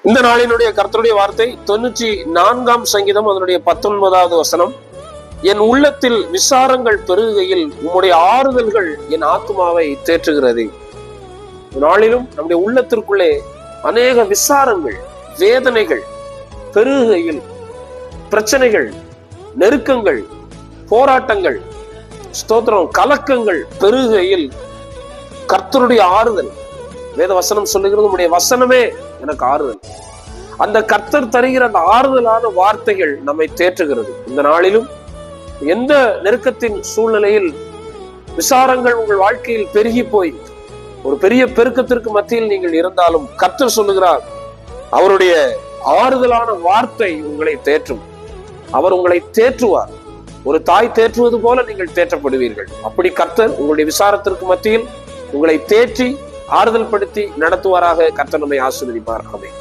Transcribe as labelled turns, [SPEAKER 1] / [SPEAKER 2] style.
[SPEAKER 1] இந்த நாளினுடைய கர்த்தருடைய வார்த்தை 94ஆம் சங்கீதம் அதனுடைய 19வது வசனம். என் உள்ளத்தில் விசாரங்கள் பெருகுகையில் உம்முடைய ஆறுதல்கள் என் ஆத்மாவை தேற்றுகிறது. நாளிலும் நம்முடைய உள்ளத்திற்குள்ளே அநேக விசாரங்கள், வேதனைகள் பெருகுகையில், பிரச்சனைகள், நெருக்கங்கள், போராட்டங்கள், ஸ்தோத்திரம், கலக்கங்கள் பெருகுகையில் கர்த்தருடைய ஆறுதல், வேத வசனம் சொல்லுகிறது உம்முடைய வசனமே எனக்கு ஆறுதல். அந்த கர்த்தர் தருகிற அந்த ஆறுதலான வார்த்தைகள் நம்மை தேற்றுகிறது. இந்த நாளிலும் எந்த நெருக்கத்தின் சூழ்நிலையில் விசாரங்கள் உங்கள் வாழ்க்கையில் பெருகி போய் ஒரு பெரிய பெருக்கத்திற்கு மத்தியில் நீங்கள் இருந்தாலும் கர்த்தர் சொல்லுகிறார், அவருடைய ஆறுதலான வார்த்தை உங்களை தேற்றும். அவர் உங்களை தேற்றுவார். ஒரு தாய் தேற்றுவது போல நீங்கள் தேற்றப்படுவீர்கள். அப்படி கர்த்தர் உங்களுடைய விசாரத்திற்கு மத்தியில் உங்களை தேற்றி ஆறுதல் படுத்தி நடத்துவாராக. கர்த்தர் நம்மை ஆசீர்வதிப்பார். ஆமென்.